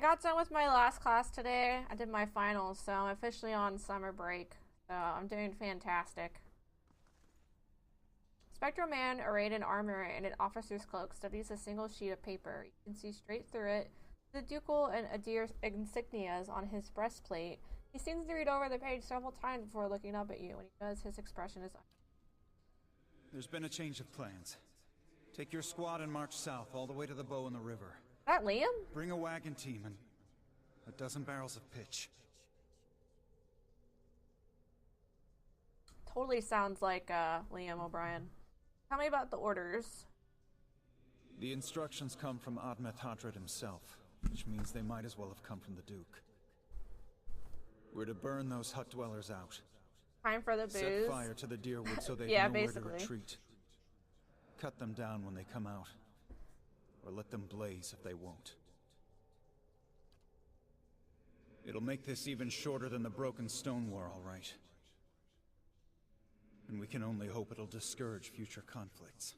got done with my last class today. I did my finals, so I'm officially on summer break. So I'm doing fantastic. Spectral man arrayed in armor and an officer's cloak studies a single sheet of paper. You can see straight through it. The ducal and Adir insignias on his breastplate. He seems to read over the page several times before looking up at you. When he does, his expression is... There's been a change of plans. Take your squad and march south all the way to the bow in the river. Is that Liam? Bring a wagon team and a dozen barrels of pitch. Totally sounds like Liam O'Brien. Tell me about the orders. The instructions come from Admet Hadred himself, which means they might as well have come from the Duke. We're to burn those hut dwellers out. Time for the booze. Set fire to the deerwood so they yeah, know basically. where to retreat. Cut them down when they come out. Or let them blaze if they won't. It'll make this even shorter than the broken stone war, all right. And we can only hope it'll discourage future conflicts.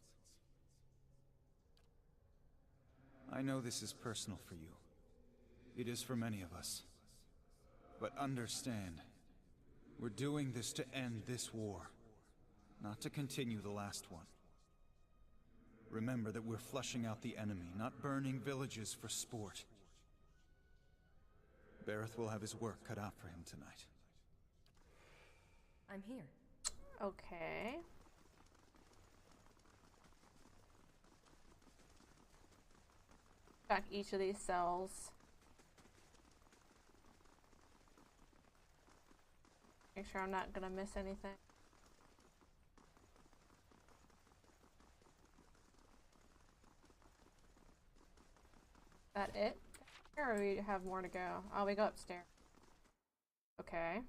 I know this is personal for you. It is for many of us. But understand, we're doing this to end this war, not to continue the last one. Remember that we're flushing out the enemy, not burning villages for sport. Bareth will have his work cut out for him tonight. I'm here. Okay. Check each of these cells. Make sure I'm not gonna miss anything. That it? Or we have more to go? Oh, we go upstairs. Okay.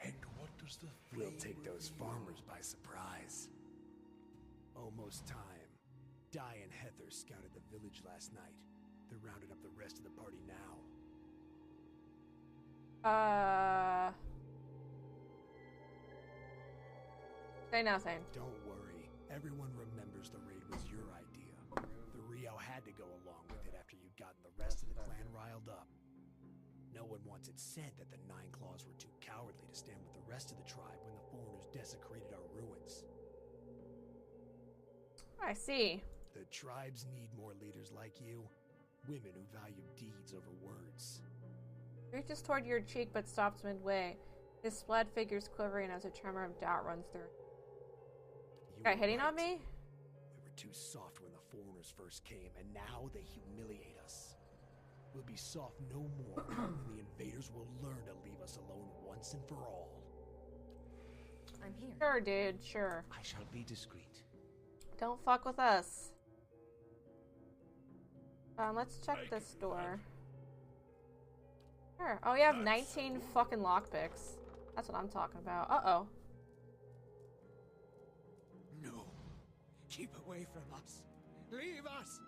And what does the We'll take those farmers by surprise. Almost time. Di and Heather scouted the village last night. They're rounding up the rest of the party now. Say nothing. Don't worry. Everyone remembers the raid was your idea. The Rio had to go along with it after you'd gotten the rest of the clan riled up. No one wants it said that the Nine Claws were too cowardly to stand with the rest of the tribe when the foreigners desecrated our ruins. I see. The tribes need more leaders like you. Women who value deeds over words. Reaches toward your cheek but stops midway. His splat figure's quivering as a tremor of doubt runs through. Guy hitting on me? We were too soft when the foreigners first came, and now they humiliate us. We'll be soft no more, and the invaders will learn to leave us alone once and for all. I'm here. Sure, dude, sure. I shall be discreet. Don't fuck with us. Let's check this door. Sure. Oh, you have 19 fucking lockpicks. That's what I'm talking about. Uh-oh. No. Keep away from us. Leave us!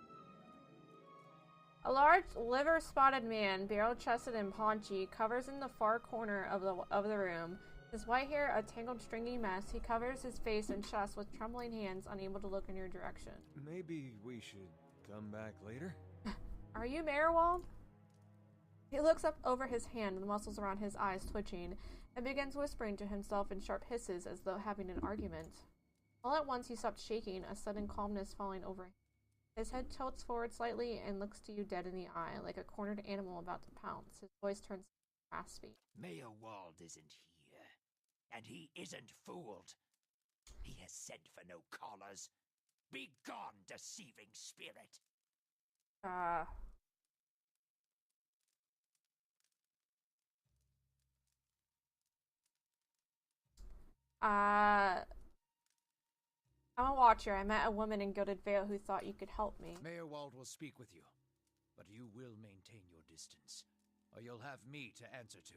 A large, liver-spotted man, barrel-chested and paunchy, covers in the far corner of the room. His white hair a tangled, stringy mess. He covers his face and chest with trembling hands, unable to look in your direction. Maybe we should come back later? Are you Mayorwald? He looks up over his hand, the muscles around his eyes twitching, and begins whispering to himself in sharp hisses as though having an argument. All at once he stops shaking, a sudden calmness falling over him. His head tilts forward slightly and looks to you dead in the eye, like a cornered animal about to pounce. His voice turns raspy. Mayor Wald isn't here, and he isn't fooled. He has sent for no callers. Be gone, deceiving spirit. I'm a watcher. I met a woman in Gilded Vale who thought you could help me. Mayor Wald will speak with you, but you will maintain your distance, or you'll have me to answer to.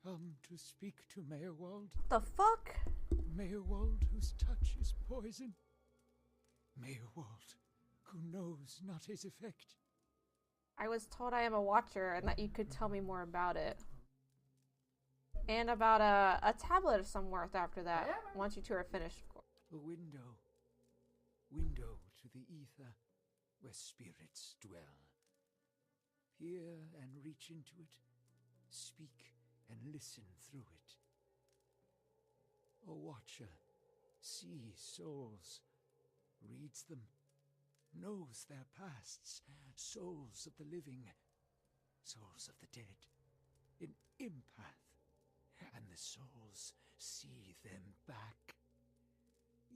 Come to speak to Mayor Wald. The fuck? Mayor Wald, whose touch is poison. Mayor Wald, who knows not his effect. I was told I am a watcher and that you could tell me more about it. And about a tablet of some worth after that. Once you two are finished, of course. A window. Window to the ether where spirits dwell. Hear and reach into it. Speak and listen through it. A watcher sees souls, reads them, knows their pasts, souls of the living, souls of the dead, an empath, and the souls see them back.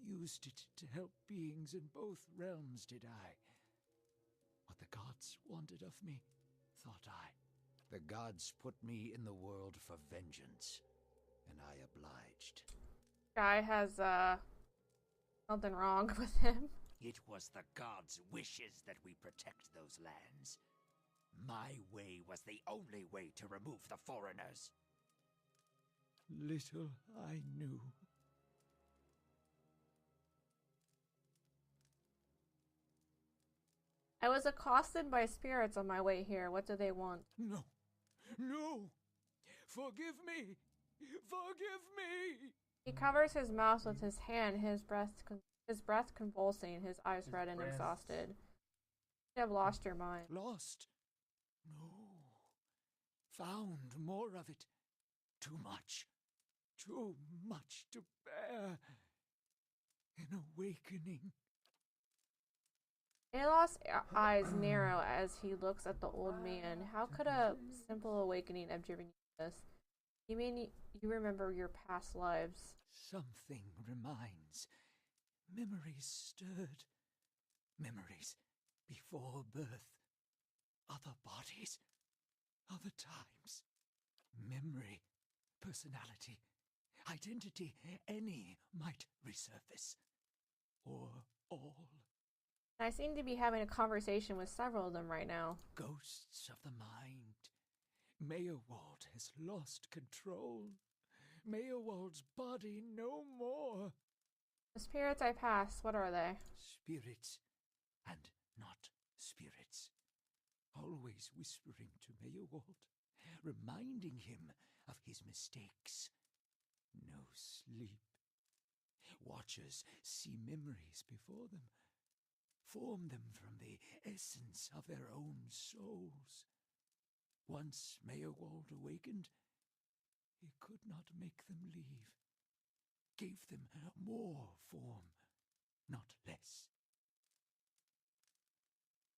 Used it to help beings in both realms, did I? What the gods wanted of me, thought I. The gods put me in the world for vengeance, and I obliged. Guy has, something wrong with him. It was the gods' wishes that we protect those lands. My way was the only way to remove the foreigners. Little I knew. I was accosted by spirits on my way here. What do they want? No, no! Forgive me! Forgive me! He covers his mouth with his hand, his breath convulsing, his eyes red and exhausted. You have lost your mind. Lost? No. Found more of it. Too much. Too much to bear. An awakening. Aelos's eyes narrow as he looks at the old man. How could a simple awakening have driven you to this? You mean you remember your past lives? Something reminds. Memories stirred. Memories before birth. Other bodies. Other times. Memory. Personality. Identity. Any might resurface. Or all. I seem to be having a conversation with several of them right now. Ghosts of the mind. Mayerwald has lost control. Mayerwald's body no more. The spirits I passed, what are they? Spirits and not spirits. Always whispering to Mayerwald, reminding him of his mistakes. No sleep. Watchers see memories before them, form them from the essence of their own souls. Once Mayerwald awakened, he could not make them leave. Gave them more form, not less.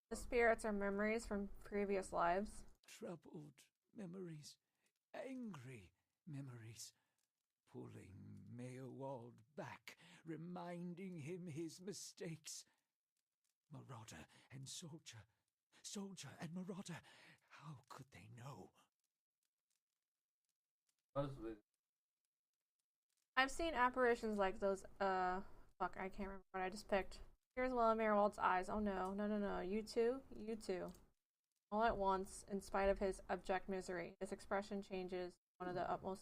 The spirits are memories from previous lives. Troubled memories, angry memories, pulling Mayerwald back, reminding him his mistakes. Marauder and soldier, soldier and marauder, how could they know? I've seen apparitions like those, fuck, I can't remember what I just picked. Here's Mayerwald's eyes. Oh no, no, no, no. You too? You too. All at once, in spite of his abject misery, his expression changes. One of the utmost.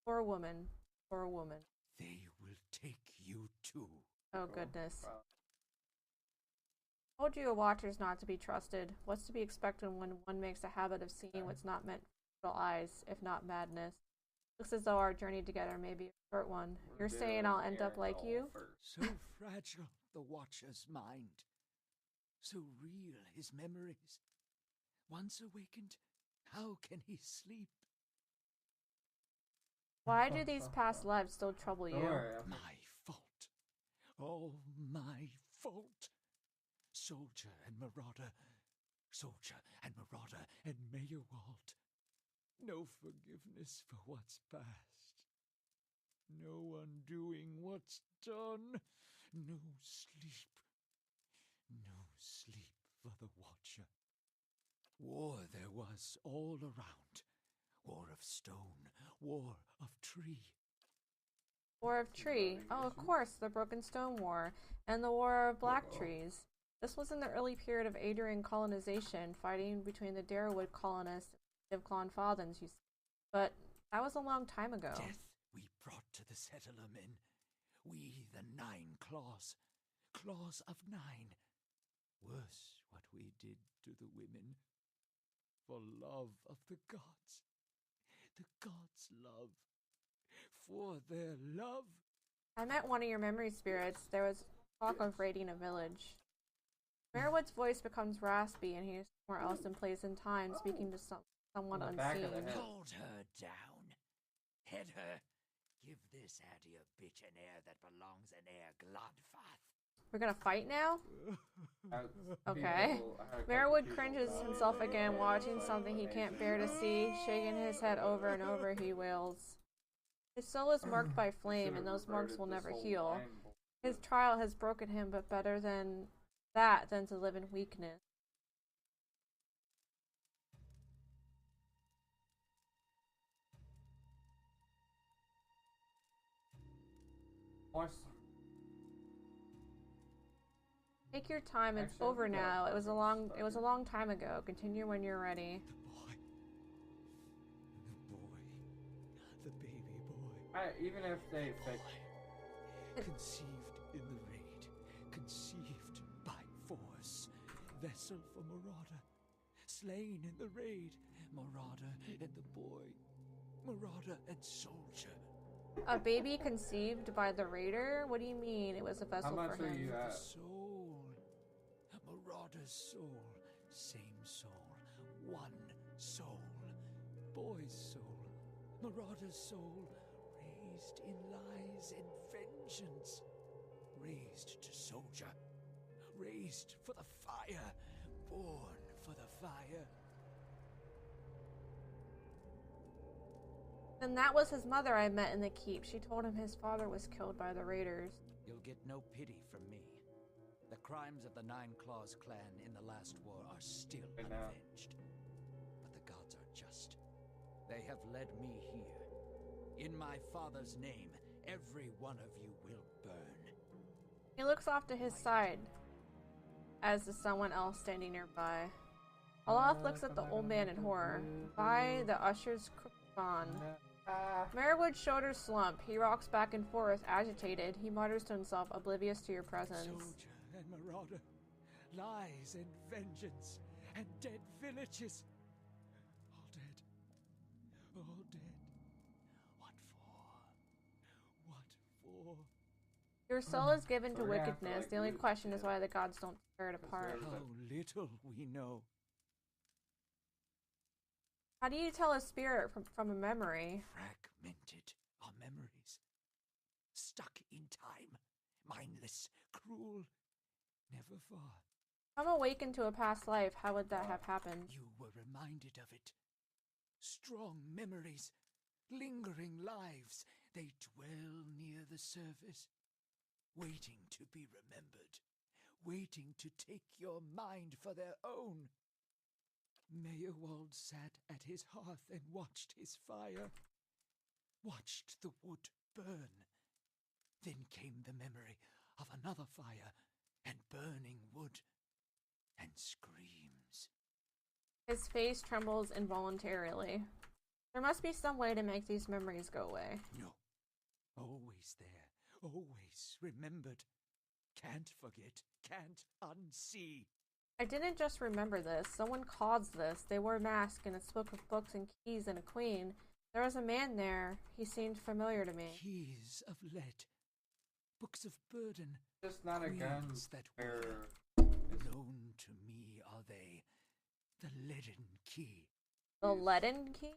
Poor woman. Poor woman. They will take you too. Oh goodness. I told you a watcher's not to be trusted. What's to be expected when one makes a habit of seeing what's not meant for little eyes, if not madness? Looks as though our journey together may be a short one. You're saying I'll end up like you? So fragile, the watcher's mind. So real, his memories. Once awakened, how can he sleep? Why do these past lives still trouble you? My fault. All my fault. Soldier and marauder. Soldier and marauder and Mayerwald. No forgiveness for what's past. No undoing what's done. No sleep. No sleep for the watcher. War there was all around. War of stone. War of tree. War of Tree. Oh, of course, the Broken Stone War. And the War of Black Trees. This was in the early period of Adrian colonization, fighting between the Darrowwood colonists and Clonfathans, you see. But that was a long time ago. Death we brought to the settler men. We, the 9 claws. Claws of 9. Worse what we did to the women for love of the gods love, for their love. I met one of your memory spirits. There was talk of raiding a village. Merwood's voice becomes raspy and he is somewhere else and plays in time, speaking to someone unseen. Hold her down. Head her. Give this Addy a bitch an heir that belongs in Air Glodfath. We're gonna fight now? Okay. Merwood cringes himself again, watching something he can't bear to see. Shaking his head over and over, he wails. His soul is marked by flame, and those marks will never heal. His trial has broken him, but better than that than to live in weakness. Take your time, it's over now. It was a long time ago. Continue when you're ready. The baby boy. Even if they fake. Conceived in the raid, conceived by force, vessel for Marauder, slain in the raid, Marauder and the boy, Marauder and soldier. A baby conceived by the raider? What do you mean it was a vessel for him? The soul, Marauder's soul, same soul, one soul, boy's soul, Marauder's soul, raised in lies and vengeance, raised to soldier, raised for the fire, born for the fire. Then that was his mother I met in the keep. She told him his father was killed by the raiders. You'll get no pity from me. The crimes of the Nine Claws clan in the last war are still unavenged. But the gods are just. They have led me here. In my father's name, every one of you will burn. He looks off to his side, as is someone else standing nearby. Olaf looks at the old man in horror. By the usher's on. Merwood's shoulders slump. He rocks back and forth, agitated. He mutters to himself, oblivious to your presence. Soldier and marauder, lies and vengeance, and dead villages. All dead. All dead. What for? What for? Your soul is given to wickedness. The only question is why the gods don't tear it apart. How little we know. How do you tell a spirit from a memory? Fragmented are memories. Stuck in time. Mindless, cruel, never far. If I'm awakened to a past life, how would that have happened? You were reminded of it. Strong memories, lingering lives, they dwell near the surface, waiting to be remembered, waiting to take your mind for their own. Meyerwald sat at his hearth and watched his fire, watched the wood burn. Then came the memory of another fire and burning wood and screams. His face trembles involuntarily. There must be some way to make these memories go away. No. Always there. Always remembered. Can't forget. Can't unsee. I didn't just remember this. Someone caused this. They wore masks and it spoke of books and keys and a queen. There was a man there. He seemed familiar to me. Keys of lead. Books of burden. Just not a gun. That were known to me are they. The leaden key. The leaden key?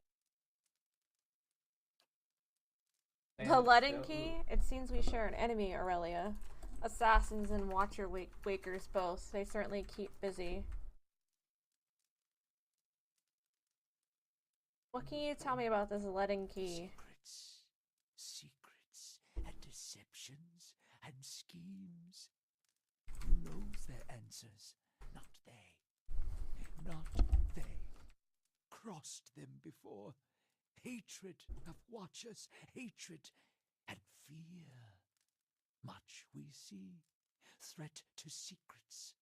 The leaden key? It seems we share an enemy, Aurelia. Assassins and watcher wakers both. They certainly keep busy. What can you tell me about this leaden key? Secrets and deceptions and schemes. Who knows their answers? Not they. Not they. Crossed them before. Hatred of watchers, hatred and fear. Much we see. Threat to secrets.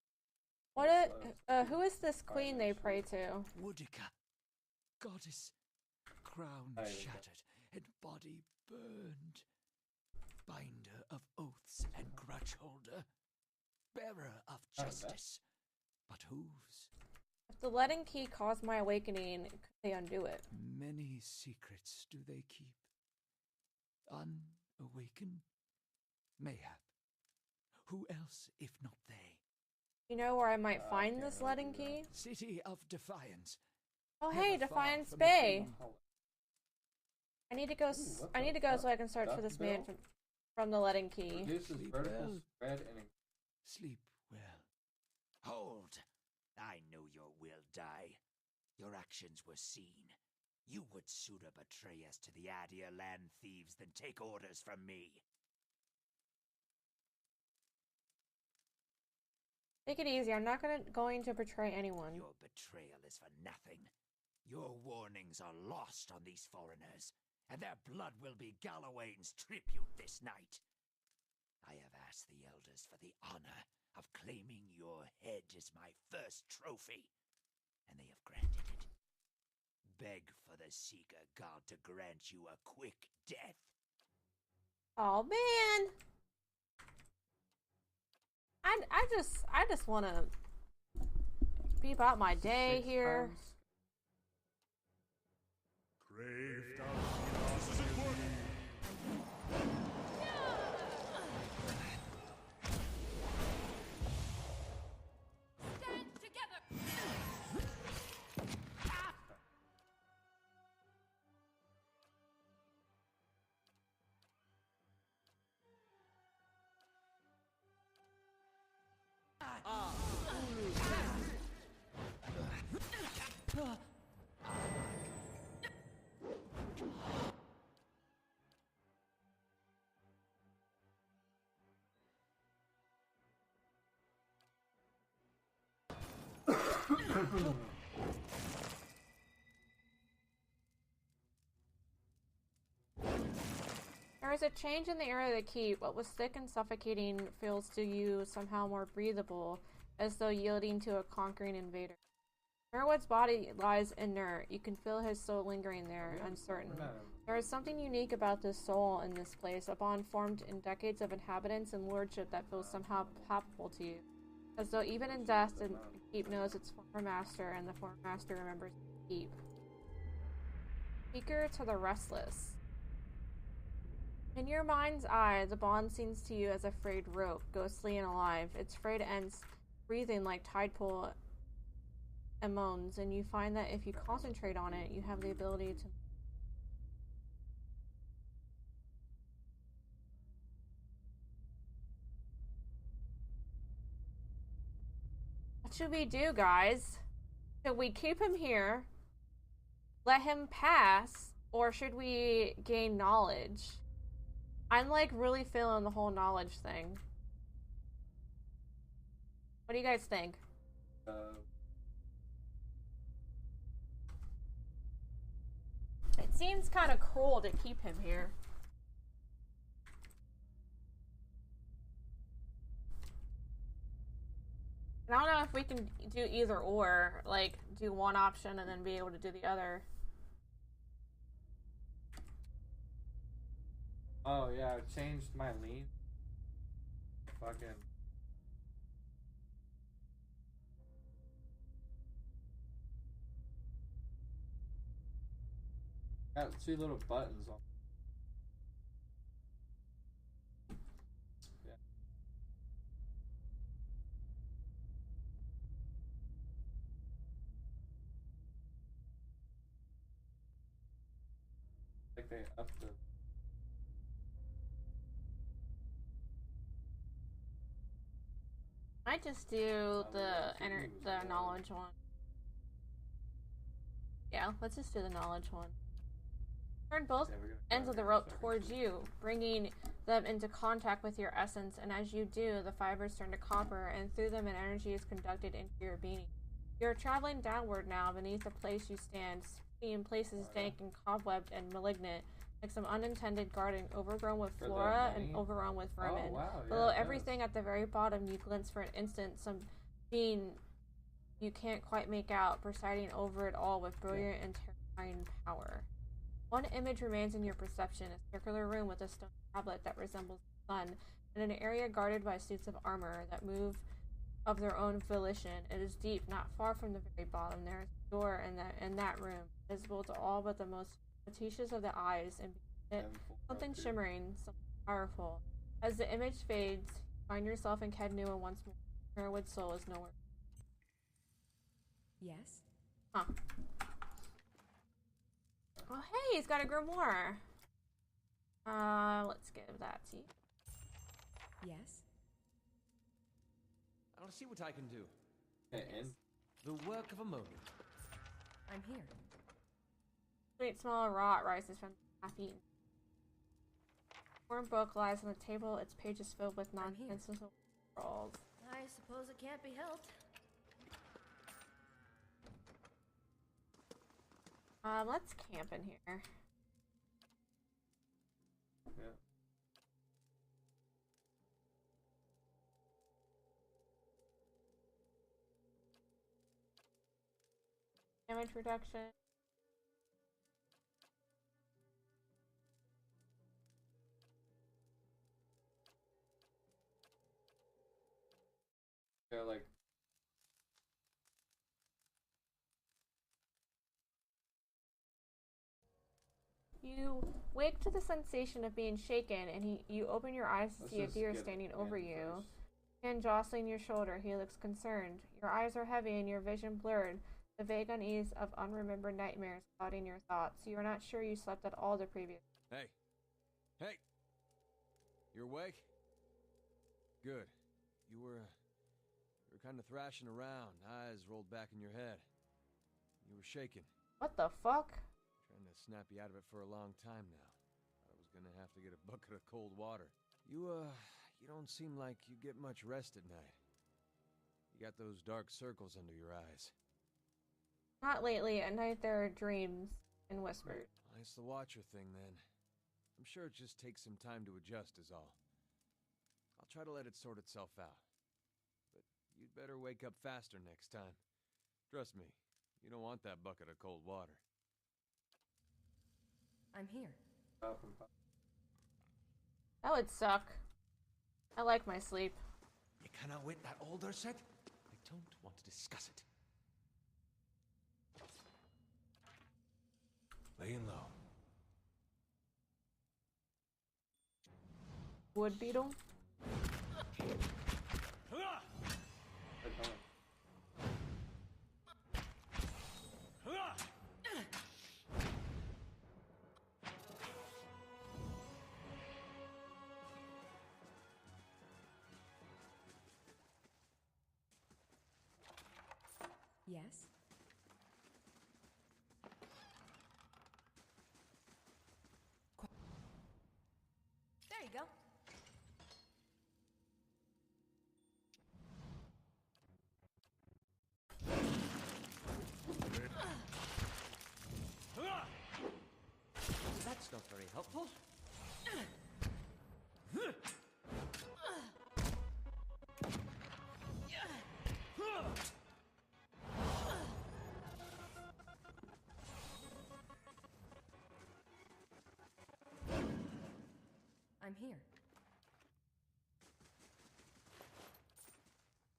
Who is this queen they pray to? Woodica. Goddess. Crown shattered and body burned. Binder of oaths and grudge holder. Bearer of justice. but hooves. If the leaden key caused my awakening, could they undo it? Many secrets do they keep. Unawakened? Mayhap. Who else if not they? You know where I might find this leaden key? City of Defiance. Oh hey, Never far Defiance from Bay. the I need to go. I need to go so I can search for this man from the leaden key. Reduces vertical spread and Sleep well. Hold! I know your will die. Your actions were seen. You would sooner betray us to the Adir land thieves than take orders from me. Take it easy. I'm not going to betray anyone. Your betrayal is for nothing. Your warnings are lost on these foreigners, and their blood will be Gallowayne's tribute this night. I have asked the elders for the honor of claiming your head as my first trophy, and they have granted it. Beg for the Seeker God to grant you a quick death. Oh man. I just want to be about my day here. Craved out. This is important. Stand together! There is a change in the area of the keep. What was thick and suffocating feels to you somehow more breathable, as though yielding to a conquering invader. Merwood's body lies inert. You can feel his soul lingering there, uncertain. There is something unique about this soul in this place, a bond formed in decades of inhabitants and lordship that feels somehow palpable to you. As though even in death, the keep knows its former master, and the former master remembers the keep. Speaker to the restless. In your mind's eye, the bond seems to you as a frayed rope, ghostly and alive. Its frayed ends breathing like tide pool and moans, and you find that if you concentrate on it, you have the ability to... What should we do, guys? Should we keep him here, let him pass, or should we gain knowledge? I'm like really feeling the whole knowledge thing. What do you guys think? It seems kind of cruel to keep him here. And I don't know if we can do either or, like do one option and then be able to do the other. Oh yeah, I've changed my lean. Fucking. Got two little buttons on. Yeah. Like they upped the. I just do the knowledge one. Yeah, let's just do the knowledge one. Turn both ends of the rope towards you, bringing them into contact with your essence, and as you do, the fibers turn to copper, and through them an energy is conducted into your being. You're traveling downward now beneath the place you stand, in places dank and cobwebbed and malignant, like some unintended garden overgrown with flora and overrun with vermin. Oh, wow, yeah, Below everything at the very bottom, you glimpse for an instant some being you can't quite make out, presiding over it all with brilliant and terrifying power. One image remains in your perception, a circular room with a stone tablet that resembles the sun, and an area guarded by suits of armor that move of their own volition. It is deep, not far from the very bottom. There is a door in that room, visible to all but the most flirtatious of the eyes, and beneath it, something shimmering, something powerful. As the image fades, you find yourself in Kednua once more. Herwood's soul is nowhere. Yes? Huh. Oh, hey, he's got a grimoire. Let's give that to you. Yes? I'll see what I can do. And The work of a moment. I'm here. Sweet smell of rot rises from the half-eaten. A worn book lies on the table, its pages filled with nonsensical scrawls. I suppose it can't be helped. Let's camp in here. yeah. Damage reduction. Yeah, like You wake to the sensation of being shaken, and you open your eyes to let's see a just deer get standing in over you. first. Hand jostling your shoulder, he looks concerned. Your eyes are heavy and your vision blurred, the vague unease of unremembered nightmares clouding your thoughts. You are not sure you slept at all the previous. Hey! Hey! You're awake? Good. You were kind of thrashing around, eyes rolled back in your head. You were shaking. What the fuck? Trying to snap you out of it for a long time now. I was gonna have to get a bucket of cold water. You don't seem like you get much rest at night. You got those dark circles under your eyes. Not lately. At night there are dreams and whispers. Well, it's the Watcher thing, then. I'm sure it just takes some time to adjust is all. I'll try to let it sort itself out. But you'd better wake up faster next time. Trust me, you don't want that bucket of cold water. I'm here. That would suck. I like my sleep. You cannot wait that older set? I don't want to discuss it. Laying low. Wood beetle? Yes? There you go. That's not very helpful. I'm here.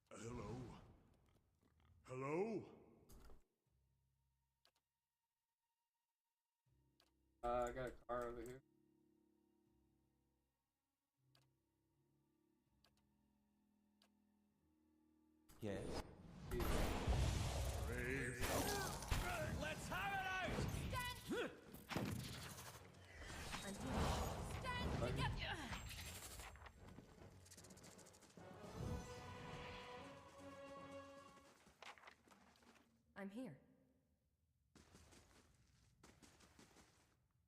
Hello? Hello? I got a car over here. Yes. Let's have it out! I'm here. Stand together. I'm here.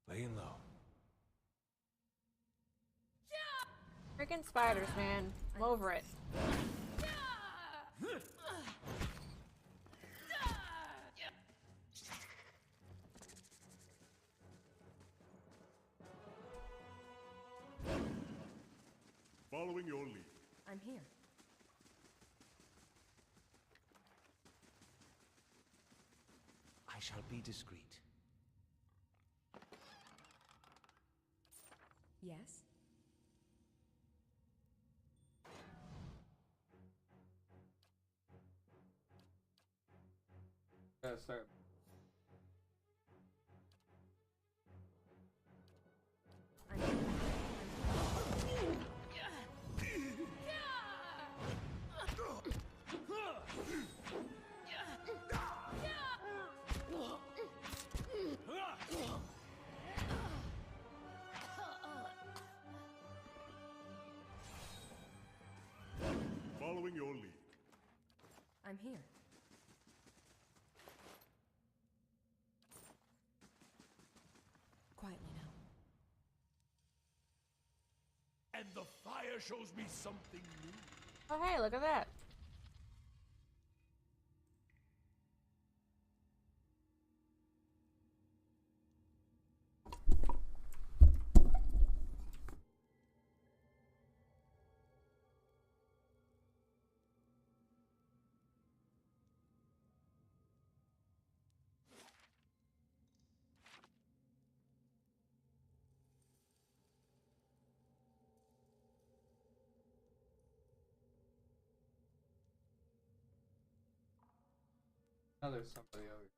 Laying low. Freaking spiders, man. I'm over it. Following your lead. I'm here. I shall be discreet. Gotta start. I'm here. Following your lead. I'm here. Quietly now. And the fire shows me something new. Oh, hey, look at that. Now there's somebody over here.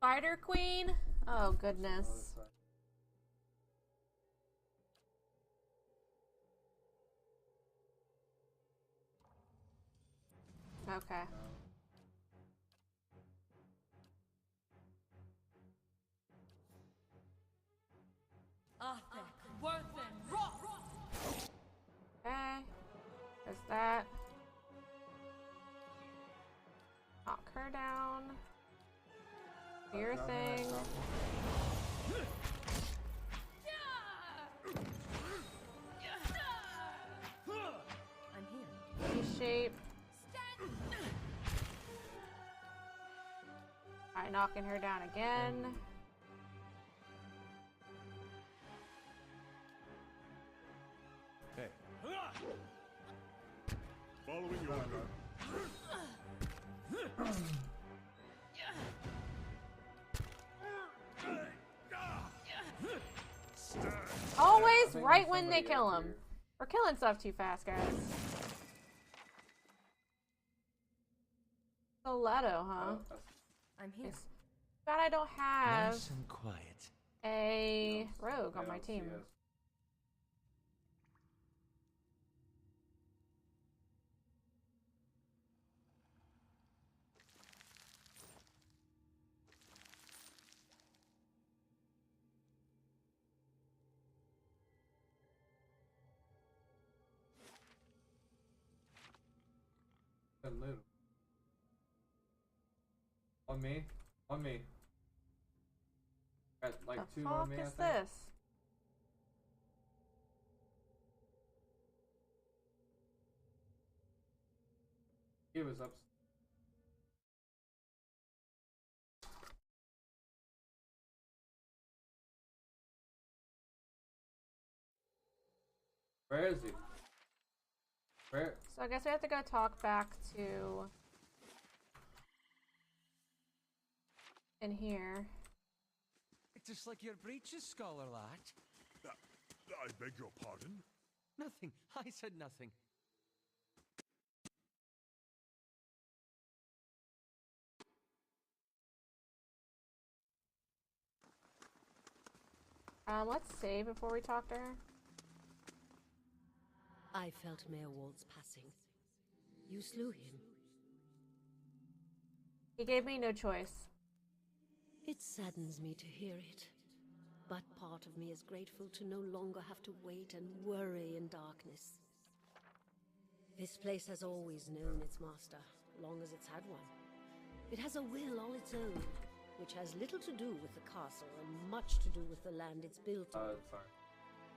Spider Queen? Oh, Oh, goodness. this side. Okay. Athek, Worthen, Roth! Okay. There's that. Knock her down. Do your thing. I'm here. V-shape. Alright, knocking her down again. Hey, Following your lead. Always think right there's when they somebody kill up him. here. We're killing stuff too fast, guys. Stiletto, huh? Oh, that's- I'm here. It's bad I don't have Nice and quiet. a rogue I on my don't see team. us. A little. On me? On me. Got like The two fuck on me, I is think. this? He was up. Where is he? Where? So I guess we have to go talk back to in here. Just like your breeches, scholar lad. I beg your pardon? Nothing. I said nothing. Let's save before we talk to her. I felt Mayor Wald's passing. You slew him. He gave me no choice. It saddens me to hear it. But part of me is grateful to no longer have to wait and worry in darkness. This place has always known its master, long as it's had one. It has a will all its own, which has little to do with the castle and much to do with the land it's built on. Sorry.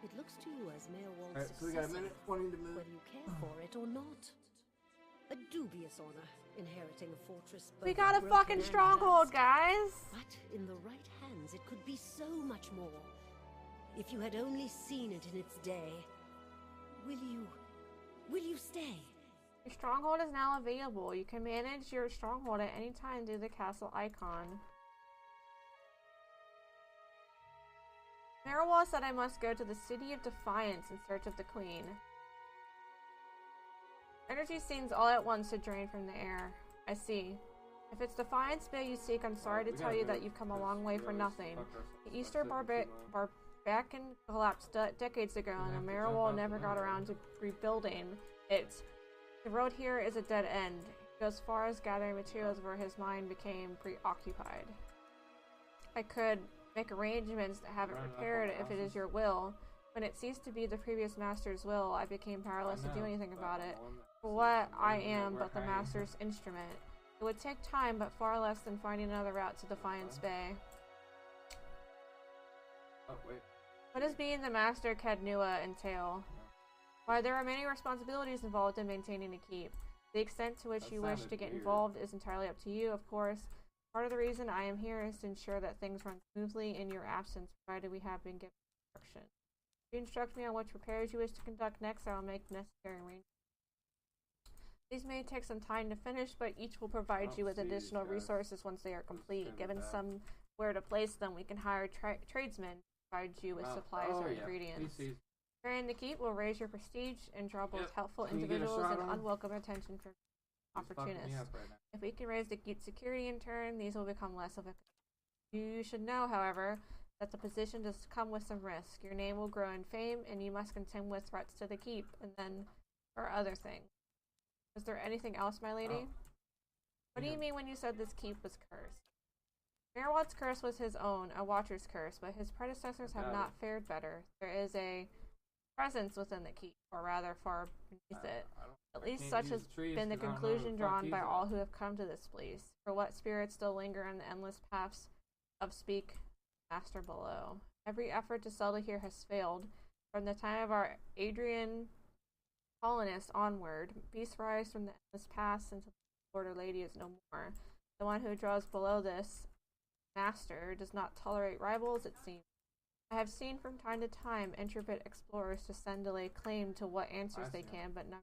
It looks to you as Mayor Wald's Alright, so we got a successor, minute 20 to move. whether you care for it or not. A dubious honor, inheriting a fortress. We both got a broken fucking and stronghold, cursed. guys! But in the right hands, it could be so much more. If you had only seen it in its day. Will you stay? Your stronghold is now available. You can manage your stronghold at any time through the castle icon. Marowal said I must go to the City of Defiance in search of the Queen. Energy seems all at once to drain from the air. I see. If it's Defiance Bay you seek, I'm sorry to tell you that you've come a long way for nothing. The Easter Barbican collapsed decades ago, and the Marrow never got around to rebuilding it. The road here is a dead end. He goes far as gathering materials where his mind became preoccupied. I could make arrangements to have it repaired if it is your will. When it ceased to be the previous master's will, I became powerless to do anything about it. For what I am but the master's instrument. It would take time, but far less than finding another route to Defiance Bay. What does being the master Cadnua entail? Why, there are many responsibilities involved in maintaining a keep. The extent to which you wish to get involved is entirely up to you, of course. Part of the reason I am here is to ensure that things run smoothly in your absence, provided we have been given instruction. If you instruct me on which repairs you wish to conduct next, I will make necessary arrangements. These may take some time to finish, but each will provide you with additional resources once they are complete. Given somewhere to place them, we can hire tradesmen to provide you with supplies or ingredients. Repairing the keep will raise your prestige and draw both helpful individuals and unwelcome attention from opportunists. If we can raise the keep's security in turn, these will become less of a concern. You should know, however, that the position does come with some risk. Your name will grow in fame, and you must contend with threats to the keep, and then for other things. Is there anything else, my lady? What do you mean when you said this keep was cursed? Merwad's curse was his own, a watcher's curse, but his predecessors have not fared better. There is a presence within the keep, or rather far beneath it. At least such has been the conclusion drawn by all who have come to this place. For what spirits still linger in the endless paths of Speak Master below? Every effort to settle here has failed. From the time of our Adrian colonists onward, beasts rise from the endless past until the Lord or Lady is no more. The one who draws below this master does not tolerate rivals, it seems. I have seen from time to time intrepid explorers descend to lay claim to what answers they can, but none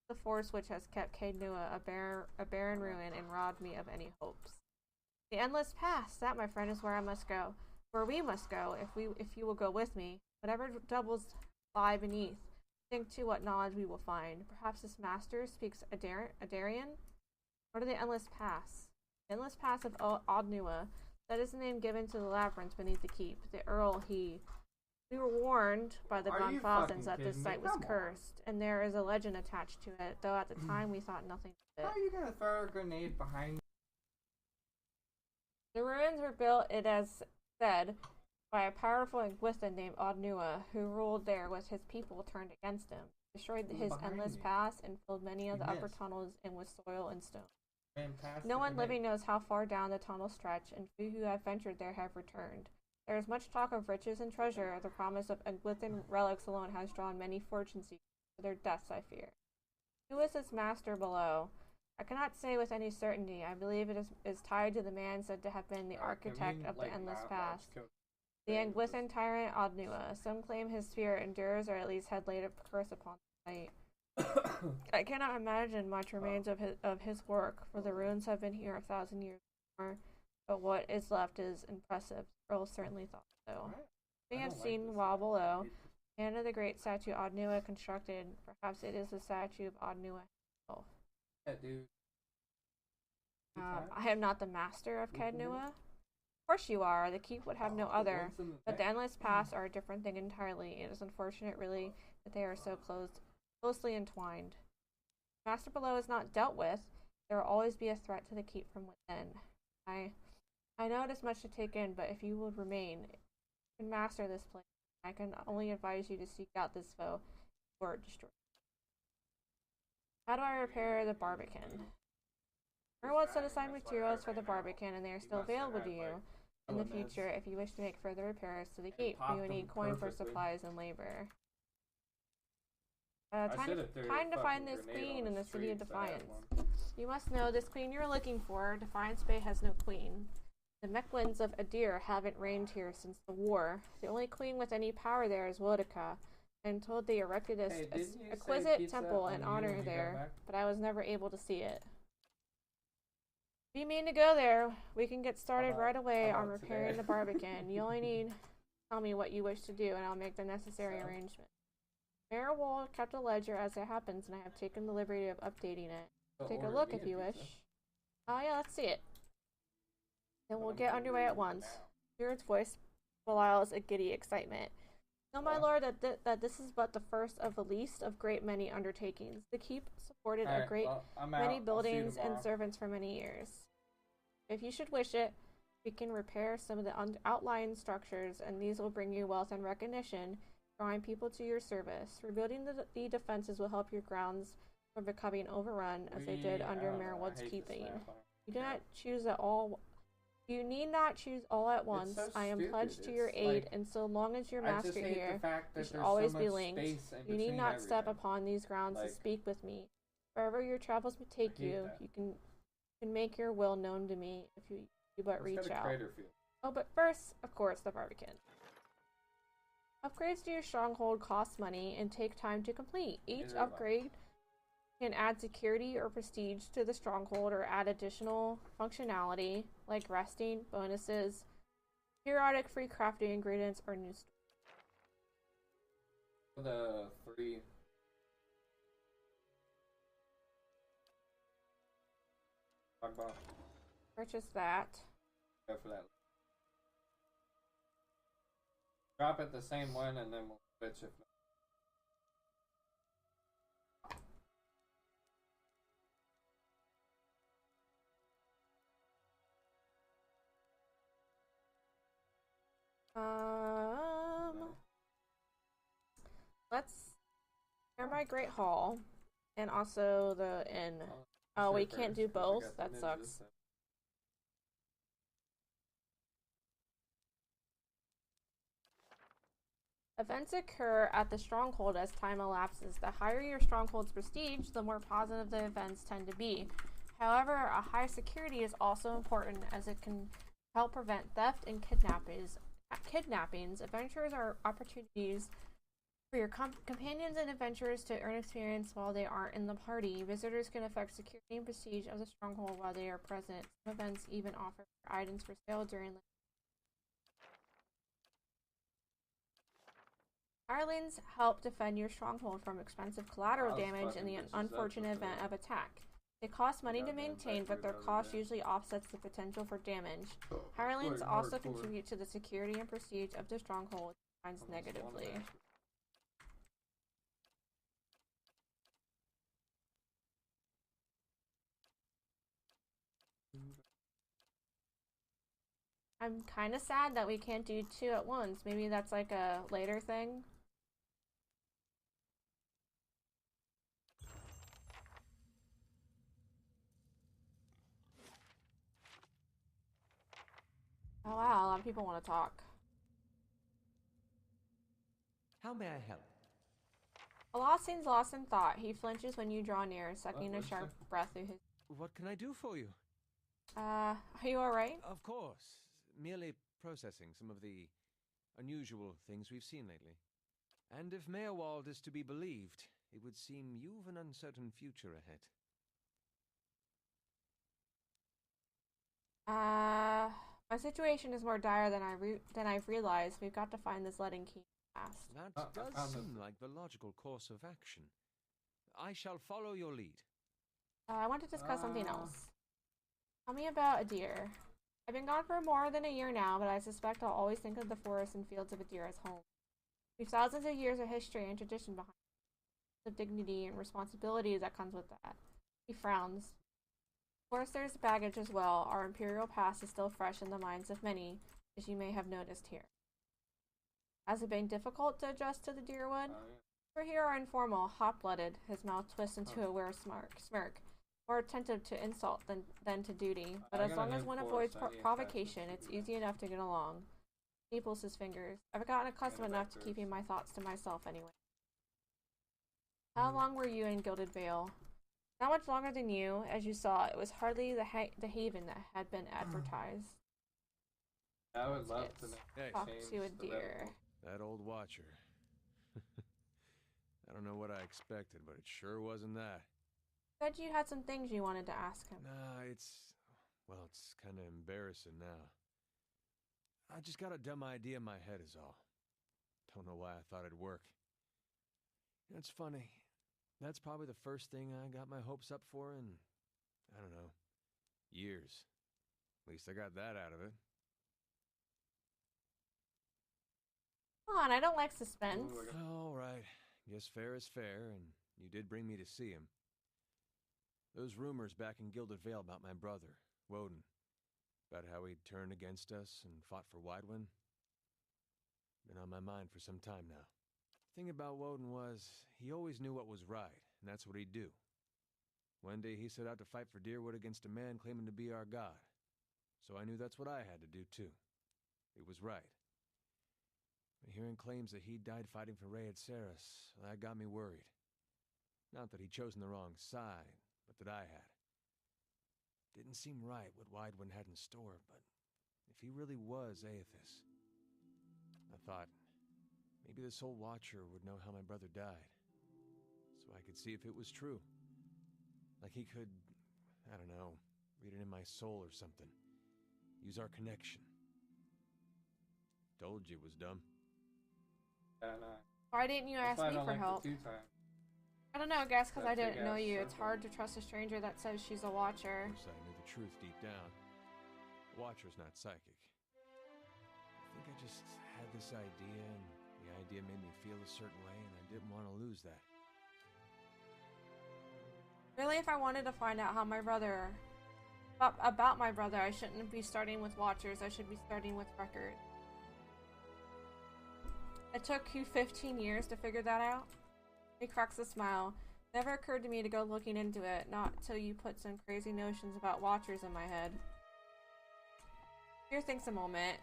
the force which has kept Cadnua a barren ruin and robbed me of any hopes. The endless past, that, my friend, is where I must go. Where we must go, if you will go with me. Whatever doubles lie beneath, think too what knowledge we will find. Perhaps this master speaks Adarian? What are the endless paths? The endless paths of Odnua. That is the name given to the labyrinth beneath the keep. The Earl, we were warned by the Gonfalthans that this site was cursed, and there is a legend attached to it, though at the time we thought nothing of it. How are you gonna throw a grenade behind? The ruins were built, it is said, by a powerful Gwithin named Odnua, who ruled there with his people turned against him, destroyed his endless paths, and filled many of the upper tunnels in with soil and stone. No one living knows how far down the tunnels stretch, and few who have ventured there have returned. There is much talk of riches and treasure. The promise of Gwithin relics alone has drawn many fortune seekers to their deaths, I fear. Who is this master below? I cannot say with any certainty. I believe it is tied to the man said to have been the architect of the endless past. The Gwithin tyrant Odnua. Some claim his spirit endures, or at least had laid a curse upon the site. I cannot imagine much remains of his work, for the ruins have been here 1,000 years more, but what is left is impressive. Earl certainly thought so. We have seen while below, and of the great statue Odnua constructed. Perhaps it is the statue of Odnua himself. Yeah, dude. I am not the master of Cadnua. Of course you are. The keep would have no other, but the endless paths are a different thing entirely. It is unfortunate, really, that they are so closely entwined. Master below is not dealt with. There will always be a threat to the keep from within. I know it is much to take in, but if you would remain, you can master this place. I can only advise you to seek out this foe or destroy it. How do I repair the Barbican? Merwad set aside materials for the Barbican, and they are still available to you in the future if you wish to make further repairs to the keep. You will need coin for supplies and labor. Time to find this queen in the city of Defiance. You must know this queen you're looking for. Defiance Bay has no queen. The Mekwins of Adir haven't reigned here since the war. The only queen with any power there is Wodika. I'm told they erected an exquisite temple in honor there, but I was never able to see it. If you mean to go there, we can get started right away on repairing the Barbican. You only need to tell me what you wish to do, and I'll make the necessary arrangements. Mayor Wold kept a ledger as it happens, and I have taken the liberty of updating it. Take a look if you wish. Oh yeah, let's see it. Then we'll get underway at once. Spirit's voice belies a giddy excitement. Know, my lord, that this is but the first of the least of great many undertakings. The keep supported a great many buildings and servants for many years. If you should wish it, we can repair some of the outlying structures, and these will bring you wealth and recognition, drawing people to your service. Rebuilding the defenses will help your grounds from becoming overrun, as they did under Merwood's keeping. You do not choose at all. You need not choose all at once. So I am pledged to your aid, like, and so long as your master here, you should there's always so be much linked. space in You need between not step everything. upon these grounds to Like, speak with me. Wherever your travels may take you, that. you can make your will known to me if you but Let's reach go to out. Crater Field. Oh, but first, of course, the Barbican. Upgrades to your stronghold cost money and take time to complete. Each upgrade can add security or prestige to the stronghold or add additional functionality like resting, bonuses, periodic free crafting ingredients, or new The 3. purchase that. Go for that. Drop it the same one and then we'll switch it. Let's nearby Great Hall and also the inn. Oh, we can't do both. That sucks. Events occur at the stronghold as time elapses. The higher your stronghold's prestige, the more positive the events tend to be. However, a high security is also important as it can help prevent theft and kidnappings. Adventures are opportunities for your companions and adventurers to earn experience while they aren't in the party. Visitors can affect security and prestige of the stronghold while they are present. Some events even offer items for sale during hirelings help defend your stronghold from expensive collateral damage in the unfortunate event of attack. They cost money to maintain, but their cost usually offsets the potential for damage. Hirelings also contribute to the security and prestige of the stronghold negatively. I'm kind of sad that we can't do 2 at once. Maybe that's like a later thing. Oh wow, a lot of people want to talk. How may I help? Allah seems lost in thought. He flinches when you draw near, sucking a sharp breath through his... What can I do for you? Are you alright? Of course. Merely processing some of the unusual things we've seen lately. And if Meerwald is to be believed, it would seem you've an uncertain future ahead. My situation is more dire than I've realized. We've got to find this letting key fast. That does seem like the logical course of action. I shall follow your lead. I want to discuss something else. Tell me about Adir. I've been gone for more than a year now, but I suspect I'll always think of the forests and fields of Adir as home. We've thousands of years of history and tradition behind the dignity and responsibility that comes with that. He frowns. Of course, there's baggage as well. Our imperial past is still fresh in the minds of many, as you may have noticed here. Has it been difficult to adjust to the Deerwood? We're here are informal, hot-blooded. His mouth twists into a weird smirk. More attentive to insult than to duty. But as long as one avoids provocation, it's easy enough to get along. He pulls his fingers. I've gotten accustomed enough to keeping my thoughts to myself anyway. How long were you in Gilded Vale? Not much longer than you. As you saw, it was hardly the haven that had been advertised. I would love to talk to Adir. That old watcher. I don't know what I expected, but it sure wasn't that. Said you had some things you wanted to ask him. Nah, it's kind of embarrassing now. I just got a dumb idea in my head is all. Don't know why I thought it'd work. It's funny. That's probably the first thing I got my hopes up for in, I don't know, Years. At least I got that out of it. Come on, I don't like suspense. All right. Guess fair is fair, and you did bring me to see him. Those rumors back in Gilded Vale about my brother, Woden, about how he'd turned against us and fought for Widewind, been on my mind for some time now. The thing about Woden was, he always knew what was right, and that's what he'd do. One day he set out to fight for Deerwood against a man claiming to be our god. So I knew that's what I had to do too. It was right. But hearing claims that he died fighting for Rhea Ceres, that got me worried. Not that he'd chosen the wrong side, but that I had. Didn't seem right what Widewind had in store, but if he really was Aethys, I thought maybe this old Watcher would know how my brother died, so I could see if it was true. Like he could, I don't know, read it in my soul or something. Use our connection. Told you it was dumb. Yeah, no. Why didn't you ask That's why I me don't for like help? the 2 times. I don't know, I guess because I That didn't know big-ass you. It's circle. hard to trust a stranger that says she's a watcher. Of course, I knew the truth deep down. The Watcher's not psychic. I think I just had this idea, and the idea made me feel a certain way, and I didn't want to lose that. Really, if I wanted to find out how my brother... about my brother, I shouldn't be starting with watchers. I should be starting with record. It took you 15 years to figure that out? He cracks a smile. Never occurred to me to go looking into it, not till you put some crazy notions about watchers in my head. Tyr thinks a moment.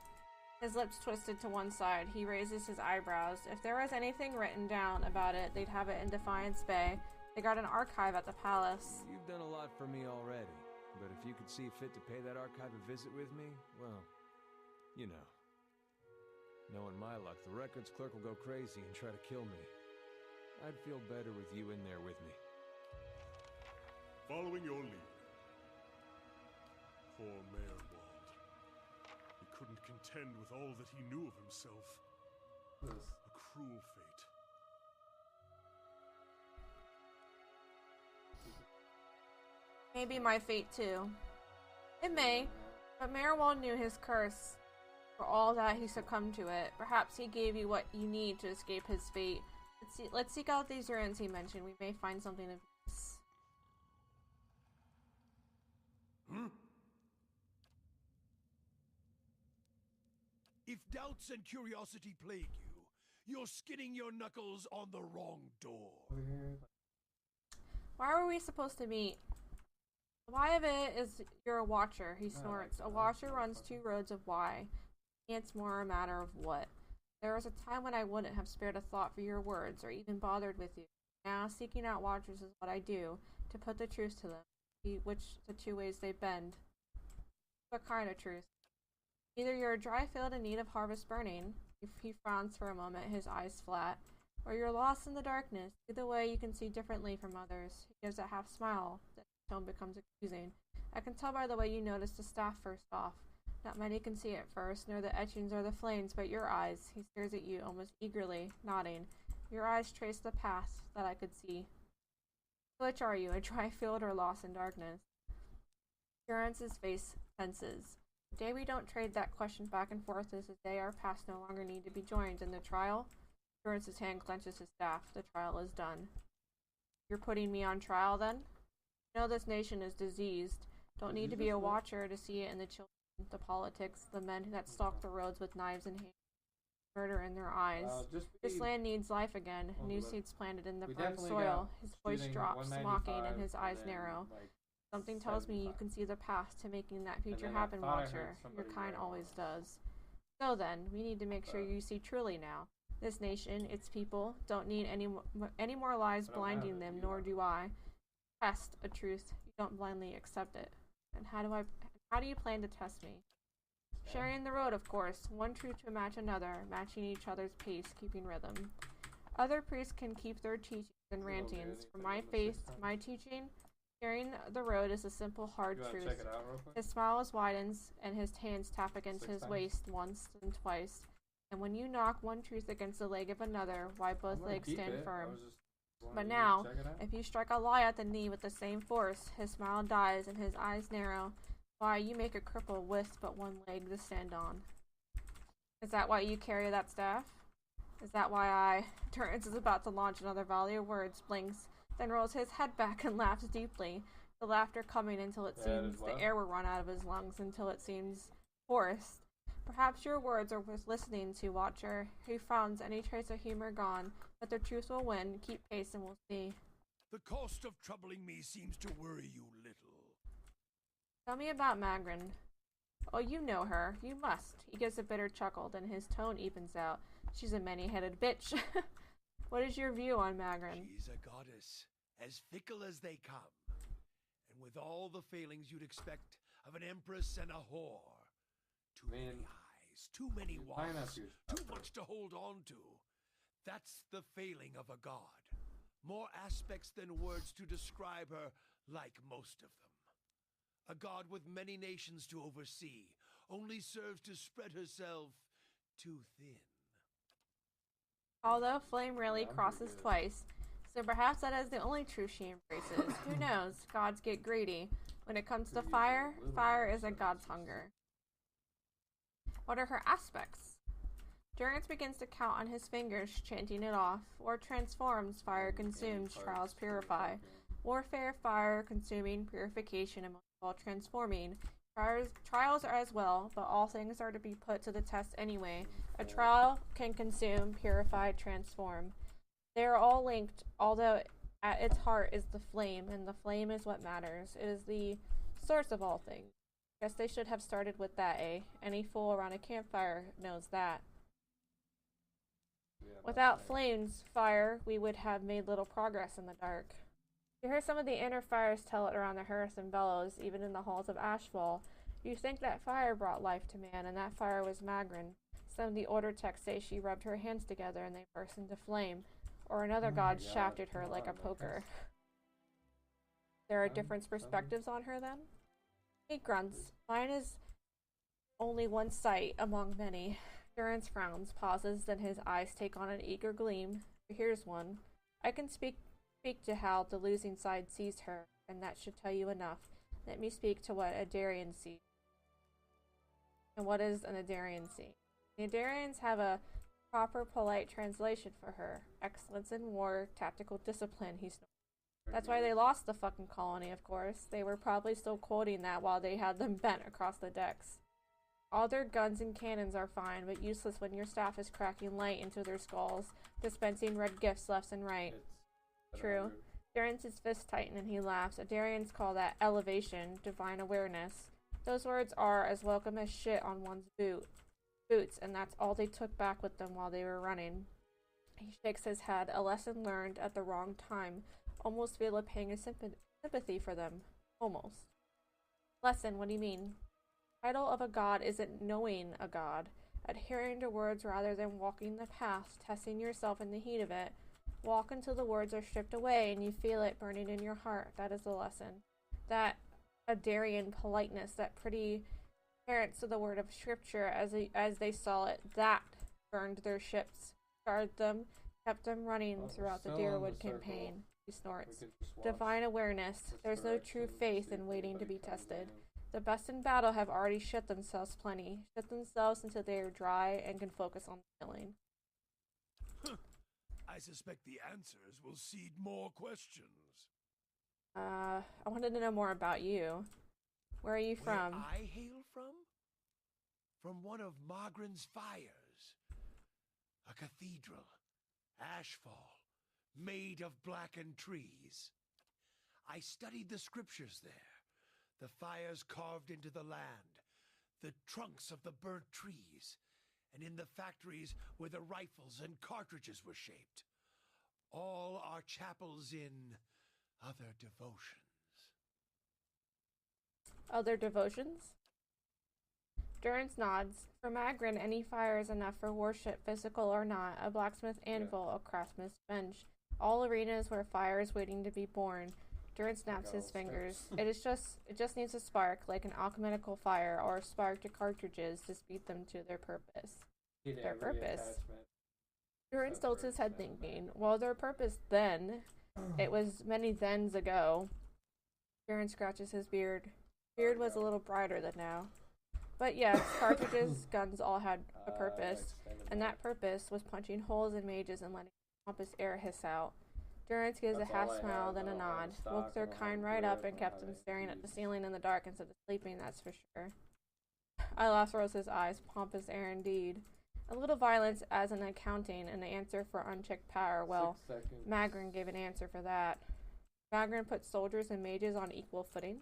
His lips twisted to one side. He raises his eyebrows. If there was anything written down about it, they'd have it in Defiance Bay. They got an archive at the palace. You've done a lot for me already, but if you could see fit to pay that archive a visit with me, well, you know. Knowing my luck, the records clerk will go crazy and try to kill me. I'd feel better with you in there with me. Following your lead. Poor Mayorwald. He couldn't contend with all that he knew of himself. This. A cruel fate. Maybe my fate too. It may, but Mayorwald knew his curse. For all that, he succumbed to it. Perhaps he gave you what you need to escape his fate. Let's seek out these ruins he mentioned. We may find something of use. If doubts and curiosity plague you, you're skinning your knuckles on the wrong door. Over here. Why were we supposed to meet? Why of it is you're a watcher, he snorts. A watcher runs 2 roads of why. It's more a matter of what. There was a time when I wouldn't have spared a thought for your words or even bothered with you. Now, seeking out watchers is what I do, to put the truth to them, which the 2 ways they bend. What kind of truth? Either you're a dry field in need of harvest burning, he frowns for a moment, his eyes flat, or you're lost in the darkness. Either way, you can see differently from others. He gives a half smile. Then his tone becomes accusing. I can tell by the way you noticed the staff first off. Not many can see it first, nor the etchings or the flames, but your eyes. He stares at you, almost eagerly, nodding. Your eyes trace the path that I could see. Which are you, a dry field or lost in darkness? Durance's face tenses. The day we don't trade that question back and forth is the day our paths no longer need to be joined in the trial. Durance's hand clenches his staff. The trial is done. You're putting me on trial, then? You know this nation is diseased. Don't need to be a watcher to see it in the children, the politics, the men that stalk the roads with knives in hand, murder in their eyes. This land needs life again. New seeds planted in the firm soil. His voice drops, mocking, and his eyes narrow. Something tells me you can see the path to making that future happen, Watcher. Your kind always does. So then, we need to make sure you see truly now. This nation, its people, don't need any more lies blinding them, nor do I. Test a truth. You don't blindly accept it. And how do you plan to test me? Sharing the road, of course. One truth to match another, matching each other's pace, keeping rhythm. Other priests can keep their teachings and rantings. For my faith, my teaching, sharing the road is a simple, hard truth. His smile widens, and his hands tap against his waist once and twice. And when you knock one truth against the leg of another, why both legs stand firm. But now, if you strike a lie at the knee with the same force, his smile dies and his eyes narrow. Why, you make a cripple with but one leg to stand on. Is that why you carry that staff? Is that why I... Terrence is about to launch another volley of words, blinks, then rolls his head back and laughs deeply, the laughter coming until it seems the air will run out of his lungs, until it seems forced. Perhaps your words are worth listening to, Watcher. He frowns, any trace of humor gone, but the truth will win. Keep pace and we'll see. The cost of troubling me seems to worry you little. Tell me about Magrin. Oh, you know her. You must. He gives a bitter chuckle, then his tone evens out. She's a many-headed bitch. What is your view on Magrin? She's a goddess, as fickle as they come, and with all the failings you'd expect of an empress and a whore. Too many eyes, too many wants, too much to hold on to. That's the failing of a god. More aspects than words to describe her, like most of them. A god with many nations to oversee, only serves to spread herself too thin. Although flame rarely crosses twice, so perhaps that is the only truth she embraces. Who knows? Gods get greedy. When it comes to fire, fire is a god's hunger. What are her aspects? Durance begins to count on his fingers, chanting it off. War transforms, fire consumes, trials purify. Warfare, fire, consuming, purification, and most of all, transforming. Trials are as well, but all things are to be put to the test anyway. A trial can consume, purify, transform. They are all linked, although at its heart is the flame, and the flame is what matters. It is the source of all things. Guess they should have started with that, eh? Any fool around a campfire knows that. Without flames, fire, we would have made little progress in the dark. You hear some of the inner fires tell it around the hearth and bellows, even in the halls of Ashfall. You think that fire brought life to man, and that fire was Magrin. Some of the order texts say she rubbed her hands together and they burst into flame, or another god shafted her like a poker. There are different perspectives on her, then? He grunts. Mine is only one sight among many. Durance frowns, pauses, then his eyes take on an eager gleam. Here's one. I can speak to how the losing side sees her, and that should tell you enough. Let me speak to what a Darien sees. And what is an Adarian see? The Adarians have a proper, polite translation for her. Excellence in war, tactical discipline, he snorts. That's why they lost the fucking colony, of course. They were probably still quoting that while they had them bent across the decks. All their guns and cannons are fine, but useless when your staff is cracking light into their skulls, dispensing red gifts left and right. True. Durance's fists tighten and he laughs. Adarians call that elevation, divine awareness. Those words are as welcome as shit on one's boots, and that's all they took back with them while they were running. He shakes his head, a lesson learned at the wrong time. Almost feel a pang of sympathy for them. Almost. Lesson, what do you mean? Title of a god isn't knowing a god. Adhering to words rather than walking the path, testing yourself in the heat of it. Walk until the words are stripped away and you feel it burning in your heart. That is the lesson. That Adarian politeness, that pretty adherence to the word of scripture as they saw it, that burned their ships, guarded them, kept them running throughout the Deerwood campaign. He snorts. Divine awareness. There's no true faith in waiting to be tested. The best in battle have already shit themselves plenty. Shit themselves until they are dry and can focus on killing. I suspect the answers will seed more questions. I wanted to know more about you. Where are you from? Where I hail from? From one of Magrin's fires. A cathedral. Ashfall. Made of blackened trees. I studied the scriptures there. The fires carved into the land. The trunks of the burnt trees. And in the factories where the rifles and cartridges were shaped. All are chapels in other devotions. Other devotions? Durance nods. For Magrin, any fire is enough for worship, physical or not. A blacksmith anvil, a craftsman's bench. All arenas where fire is waiting to be born. Durance snaps his fingers. It just needs a spark, like an alchemical fire, or a spark to cartridges to speed them to their purpose. Their purpose? Durance tilts his head thinking, well, their purpose then, it was many thens ago. Durance scratches his beard. Beard was a little brighter than now. But yes, cartridges, guns all had a purpose, and that purpose was punching holes in mages and letting pompous air hiss out. Durrance gives a half smile, then a nod, woke their kind right up and kept them staring at the ceiling in the dark instead of sleeping, that's for sure. Ilas rolls his eyes, pompous air indeed. A little violence as an accounting, and the answer for unchecked power, well, Magrin gave an answer for that. Magrin put soldiers and mages on equal footing.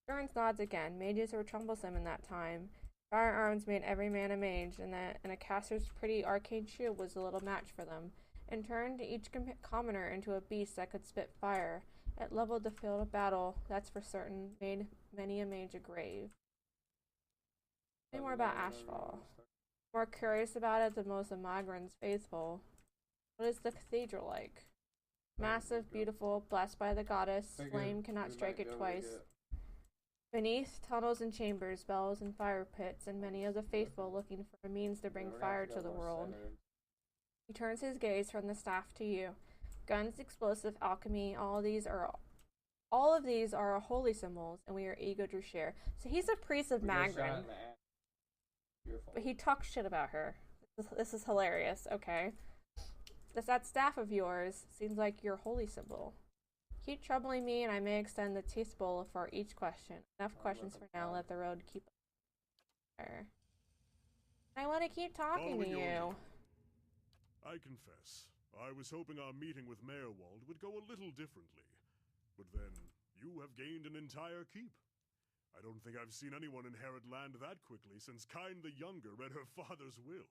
Durrance nods again. Mages were troublesome in that time. Firearms made every man a mage, and a caster's pretty arcane shield was a little match for them, and turned each commoner into a beast that could spit fire. It leveled the field of battle, that's for certain, made many a mage a grave. Say more about Ashfall. More curious about it than most of Magrin's faithful. What is the cathedral like? Massive, beautiful, blessed by the goddess, flame cannot strike it twice. Beneath, tunnels and chambers, bells and fire pits, and many of the faithful looking for a means to bring fire to the world. He turns his gaze from the staff to you. Guns, explosive, alchemy, all of these are holy symbols, and we are eager to share. So he's a priest of Magrin. But he talks shit about her. This is hilarious, okay? That staff of yours seems like your holy symbol. Keep troubling me, and I may extend the teeth bowl for each question. Enough questions for now. Let the road keep there. I want to keep talking to you. I confess, I was hoping our meeting with Mayorwald would go a little differently. But then, you have gained an entire keep. I don't think I've seen anyone inherit land that quickly since Kyne the Younger read her father's will.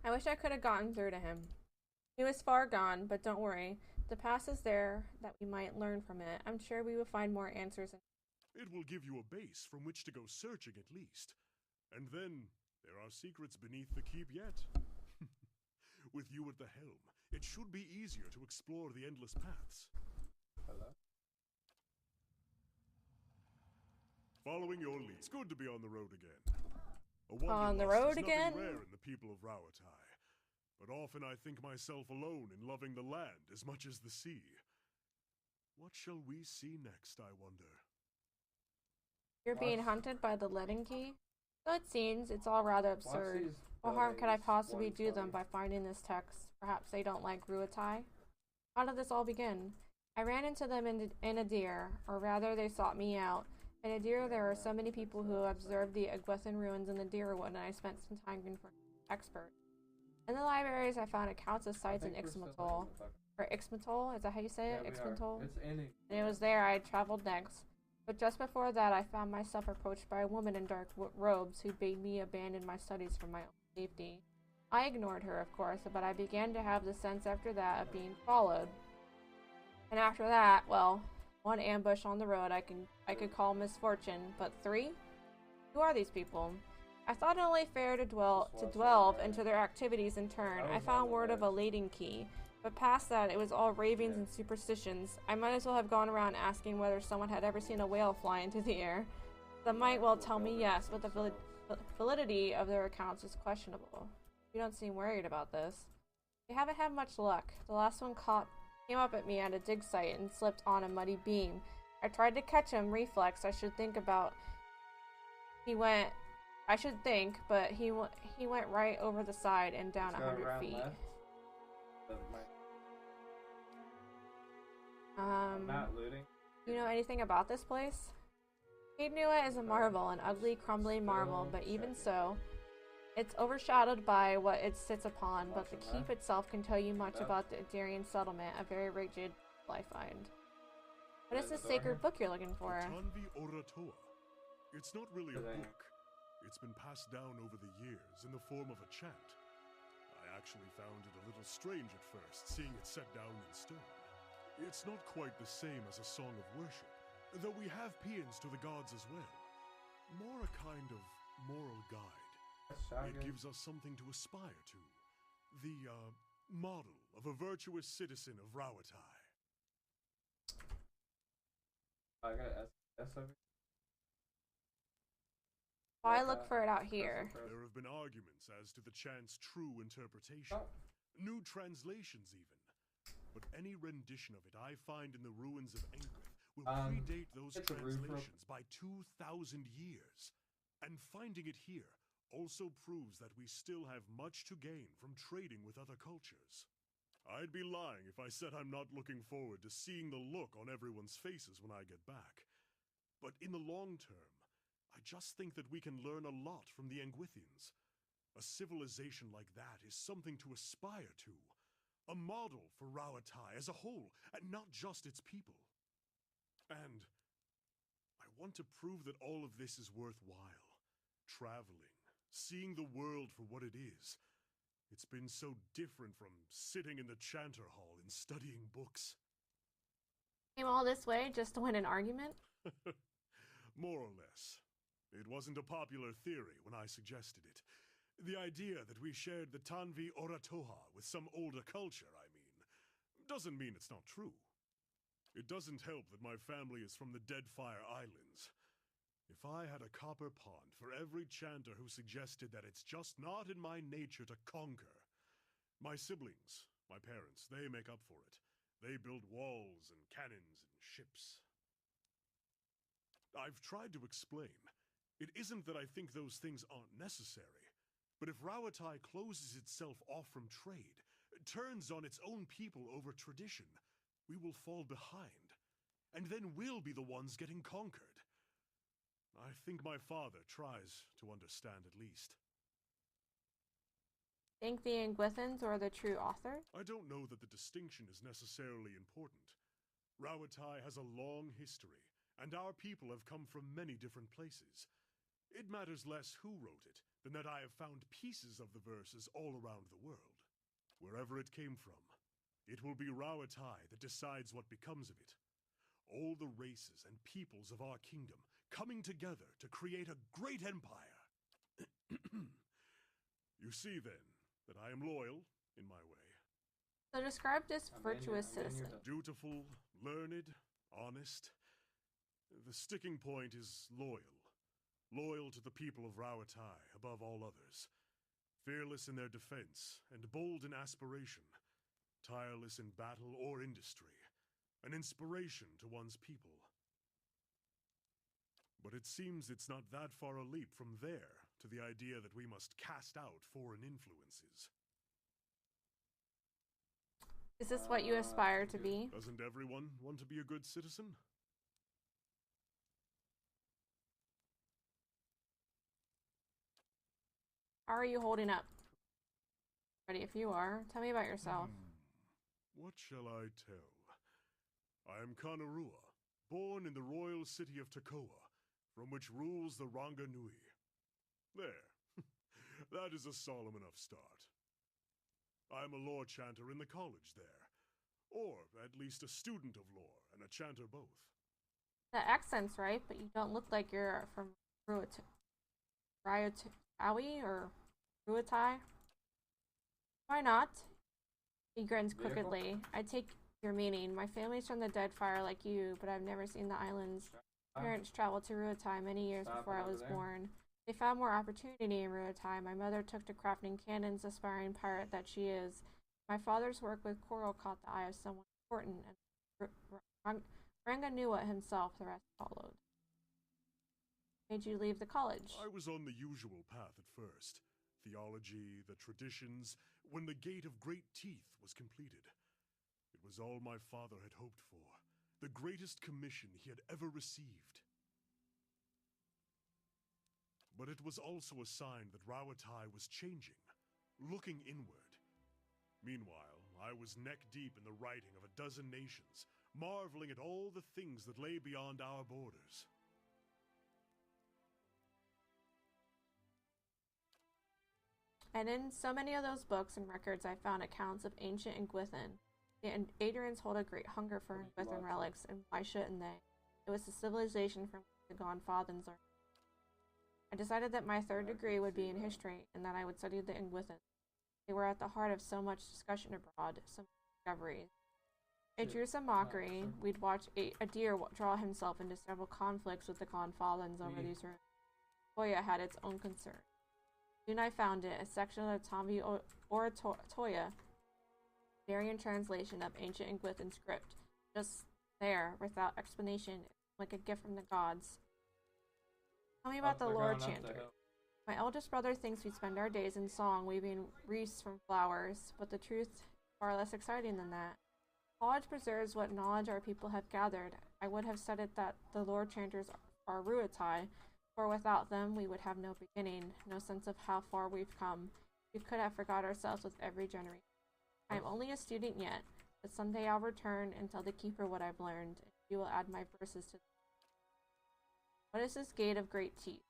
I wish I could have gotten through to him. He was far gone, but don't worry. The past is there that we might learn from it. I'm sure we will find more answers. It will give you a base from which to go searching at least. And then, there are secrets beneath the keep yet. With you at the helm, it should be easier to explore the endless paths. Hello? Following your lead. It's good to be on the road again. On the road again? Rare in the people of Rauatai, but often I think myself alone in loving the land as much as the sea. What shall we see next, I wonder? You're being hunted by the Letting Key? So it seems, it's all rather absurd. What harm could I possibly do them by finding this text? Perhaps they don't like Rauatai? How did this all begin? I ran into them in Adir, or rather they sought me out. In Adir, there are so many people who observed the Aguethan ruins in the Deerwood, and I spent some time looking for an expert. In the libraries, I found accounts of sites in Ixmatol. Or Ixmatol? Is that how you say it? Ixmatol? It's in it. And it was there I traveled next. But just before that, I found myself approached by a woman in dark robes who bade me abandon my studies for my own safety. I ignored her, of course, but I began to have the sense after that of being followed. And after that, well, one ambush on the road I could call misfortune, but 3? Who are these people? I thought it only fair to delve into their activities in turn. I found word of a Letting Key, but past that it was all ravings and superstitions. I might as well have gone around asking whether someone had ever seen a whale fly into the air. Some might well tell me yes, but the validity of their accounts is questionable. You don't seem worried about this. We haven't had much luck. The last one came up at me at a dig site and slipped on a muddy beam. I tried to catch him, reflex. I should think, but he went right over the side and down 100 feet. Not looting. You know anything about this place? He knew it as a marvel, an ugly, crumbling marvel, but even so, it's overshadowed by what it sits upon, but the keep itself can tell you much about the Adarian settlement, a very rigid I find. What is this sacred book you're looking for? Tanvi Oratoa. It's not really a book. It's been passed down over the years in the form of a chant. I actually found it a little strange at first, seeing it set down in stone. It's not quite the same as a song of worship, though we have paeans to the gods as well. More a kind of moral guide. It gives us something to aspire to. The, model of a virtuous citizen of Rauatai. I got S over. I look for it out here. There have been arguments as to the chant's true interpretation. New translations even. but any rendition of it I find in the ruins of Engwith will Um, predate those get the roof real- translations by 2,000 years. And finding it here also proves that we still have much to gain from trading with other cultures. I'd be lying if I said I'm not looking forward to seeing the look on everyone's faces when I get back. But in the long term, I just think that we can learn a lot from the Engwithians. A civilization like that is something to aspire to. A model for Rauatai as a whole, and not just its people. And I want to prove that all of this is worthwhile. Traveling, seeing the world for what it is. It's been so different from sitting in the Chanter Hall and studying books. Came all this way just to win an argument? More or less. It wasn't a popular theory when I suggested it. The idea that we shared the Tanvi Oratoha with some older culture, doesn't mean it's not true. It doesn't help that my family is from the Deadfire Islands. If I had a copper pond for every chanter who suggested that it's just not in my nature to conquer. My siblings, my parents, they make up for it. They build walls and cannons and ships. I've tried to explain. It isn't that I think those things aren't necessary, but if Rauatai closes itself off from trade, turns on its own people over tradition, we will fall behind, and then we'll be the ones getting conquered. I think my father tries to understand at least. Think the Engwithans are the true author? I don't know that the distinction is necessarily important. Rauatai has a long history, and our people have come from many different places. It matters less who wrote it than that I have found pieces of the verses all around the world. Wherever it came from, it will be Rauatai that decides what becomes of it. All the races and peoples of our kingdom coming together to create a great empire. You see, then, that I am loyal in my way. So describe this virtuous citizen. Dutiful, learned, honest. The sticking point is loyal. Loyal to the people of Rauatai above all others. Fearless in their defense and bold in aspiration. Tireless in battle or industry. An inspiration to one's people. But it seems it's not that far a leap from there to the idea that we must cast out foreign influences. Is this what you aspire to be? Doesn't everyone want to be a good citizen? How are you holding up? Ready if you are. Tell me about yourself. What shall I tell? I am Kanarua, born in the royal city of Takoa, from which rules the Ranga Nui. There. That is a solemn enough start. I am a lore chanter in the college there. Or at least a student of lore and a chanter both. The accent's right, but you don't look like you're from Rauatai or Rauatai. Why not? He grins crookedly. I take your meaning. My family's from the Deadfire like you, but I've never seen the islands. My parents traveled to Rauatai many years before I was born. They found more opportunity in Rauatai. My mother took to crafting cannons, aspiring pirate that she is. My father's work with coral caught the eye of someone important, and Ranganua himself, the rest followed. Made you leave the college? I was on the usual path at first. Theology, the traditions, when the Gate of Great Teeth was completed. It was all my father had hoped for. The greatest commission he had ever received. But it was also a sign that Rauatai was changing, looking inward. Meanwhile, I was neck-deep in the writing of a dozen nations, marveling at all the things that lay beyond our borders. And in so many of those books and records, I found accounts of ancient Engwithan. The Adrians hold a great hunger for Engwithan relics, and why shouldn't they? It was the civilization from which the Gone Fathers learned. I decided that my third degree would be in history, and that I would study the Engwithan. They were at the heart of so much discussion abroad, so many discoveries. It drew some mockery. We'd watch a deer draw himself into several conflicts with the Gone Fathers over these ruins. Toya had its own concern. Soon I found it, a section of the Tanvi Oratoya Darien translation of ancient Inquisition script, just there, without explanation, like a gift from the gods. Tell me about the Lord Chanter. My eldest brother thinks we spend our days in song, weaving wreaths from flowers, but the truth is far less exciting than that. College preserves what knowledge our people have gathered. I would have said it that the Lord Chanters are Ruatai, for without them we would have no beginning, no sense of how far we've come. We could have forgot ourselves with every generation. I am only a student yet, but someday I'll return and tell the Keeper what I've learned, and he will add my verses to them. What is this gate of great teeth?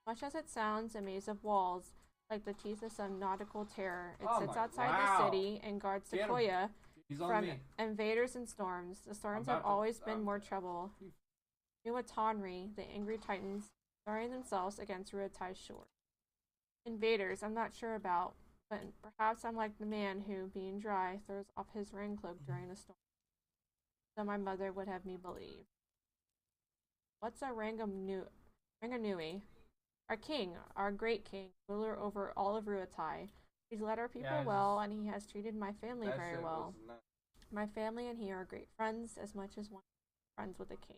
Much as it sounds, a maze of walls, like the teeth of some nautical terror. It sits outside the city and guards Sequoia from invaders and storms. The storms have always been more trouble. Nuatanri, the angry titans, throwing themselves against Ruatai's shore. Invaders, I'm not sure about, but perhaps I'm like the man who, being dry, throws off his rain cloak during a storm. So my mother would have me believe. What's a Ranganui? Our king, our great king, ruler over all of Ruatai. He's led our people well, and he has treated my family very well. My family and he are great friends, as much as one friends with the king.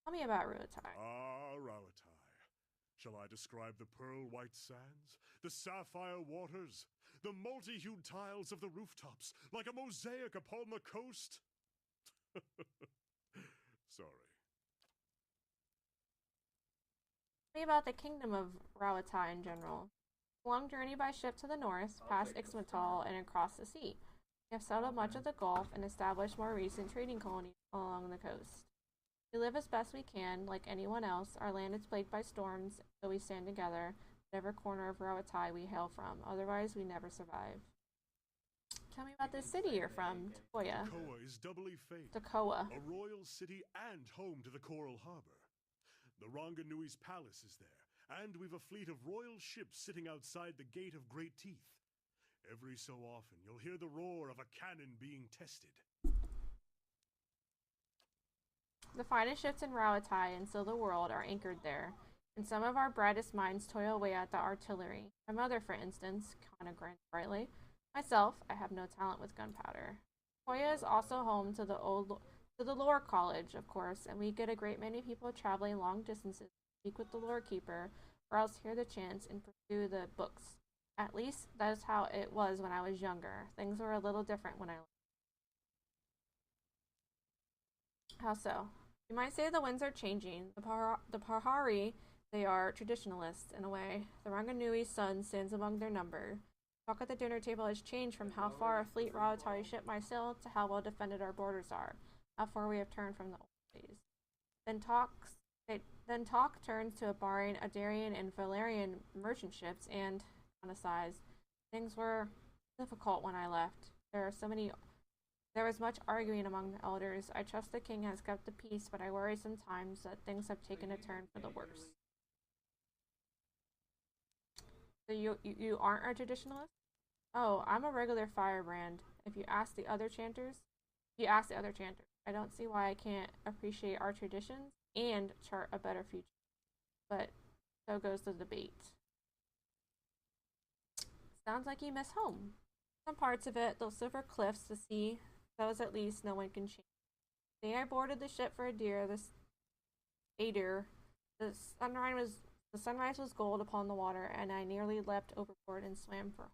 Tell me about Ruatai. Ah, Ruatai. Shall I describe the pearl-white sands, the sapphire waters, the multi-hued tiles of the rooftops, like a mosaic upon the coast? Sorry. Tell me about the kingdom of Ruatai in general. A long journey by ship to the north, past Ixmital, and across the sea. We have settled much of the Gulf and established more recent trading colonies along the coast. We live as best we can, like anyone else. Our land is plagued by storms, so we stand together, whatever corner of Ruatai we hail from. Otherwise, we never survive. Tell me about the city you're from, Tekoa. Tekoa is doubly famed. Tekoa. A royal city and home to the Coral Harbor. The Ranganui's palace is there, and we've a fleet of royal ships sitting outside the Gate of Great Teeth. Every so often, you'll hear the roar of a cannon being tested. The finest ships in Ruatai and still the world are anchored there, and some of our brightest minds toil away at the artillery. My mother, for instance, kind of grins brightly. Myself, I have no talent with gunpowder. Koya is also home to the Lore College, of course, and we get a great many people traveling long distances to speak with the Lore Keeper, or else hear the chants and pursue the books. At least, that is how it was when I was younger. Things were a little different when I left. How so? You might say the winds are changing. The Pahari, they are traditionalists, in a way. The Ranganui's son stands among their number. Talk at the dinner table has changed from how far a fleet Ruatai ship might sail to how well defended our borders are, how far we have turned from the old days. Then talk turns to barring a Darien and Valerian merchant ships, and, on a size, things were difficult when I left. There was much arguing among the elders. I trust the king has kept the peace, but I worry sometimes that things have taken a turn for the worse. So you aren't a traditionalist? Oh, I'm a regular firebrand. If you ask the other chanters, I don't see why I can't appreciate our traditions and chart a better future. But so goes the debate. Sounds like you miss home. Some parts of it, those silver cliffs, the sea, those at least no one can change. The day I boarded the ship for Adir, the sunrise was gold upon the water, and I nearly leapt overboard and swam for home.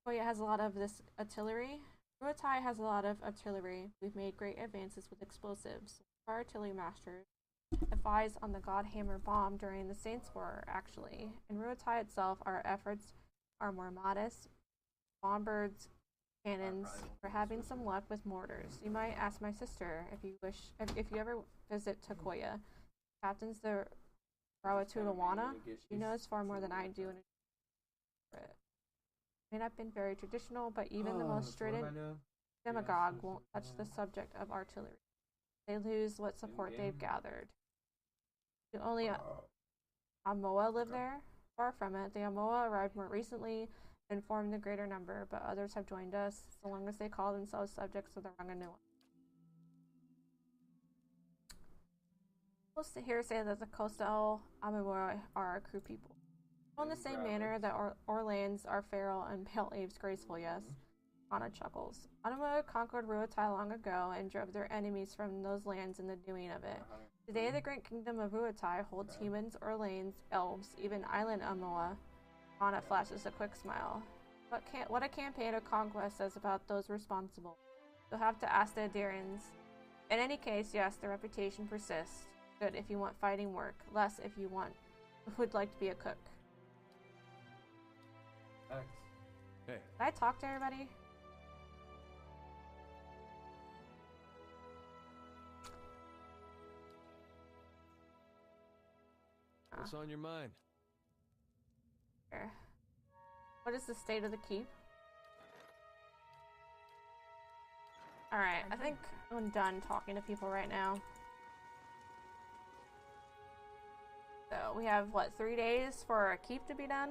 Koya has a lot of this artillery. Ruatai has a lot of artillery. We've made great advances with explosives. Our artillery masters advised on the Godhammer bomb during the Saints' War, actually. In Ruatai itself, our efforts are more modest. Bombirds, cannons. We're having some luck with mortars. You might ask my sister if you ever visit Tekoa. Captains the Rawatulawana. She knows far more than I do. May not have been very traditional, but even the most strident demagogue won't touch the subject of artillery. They lose what support they've gathered. Do only Amoa live there? Far from it. The Amoa arrived more recently and formed the greater number, but others have joined us, so long as they call themselves subjects of the Ranganui. Supposed to hear say that the Coastal Amoa are a crew people. In the same manner that Orlands are feral and Pale Apes graceful, yes. Anna chuckles. Anima conquered Ruatai long ago and drove their enemies from those lands in the doing of it. Today the great kingdom of Ruatai holds humans, Orlanes, elves, even island Amoa. Anna flashes a quick smile. What a campaign of conquest says about those responsible. You'll have to ask the Adirans. In any case, yes, the reputation persists. Good if you want fighting work, less if you would like to be a cook. Thanks. Hey. Did I talk to everybody? What's on your mind? Here. What is the state of the keep? Alright, I think I'm done talking to people right now. So we have, what, 3 days for our keep to be done?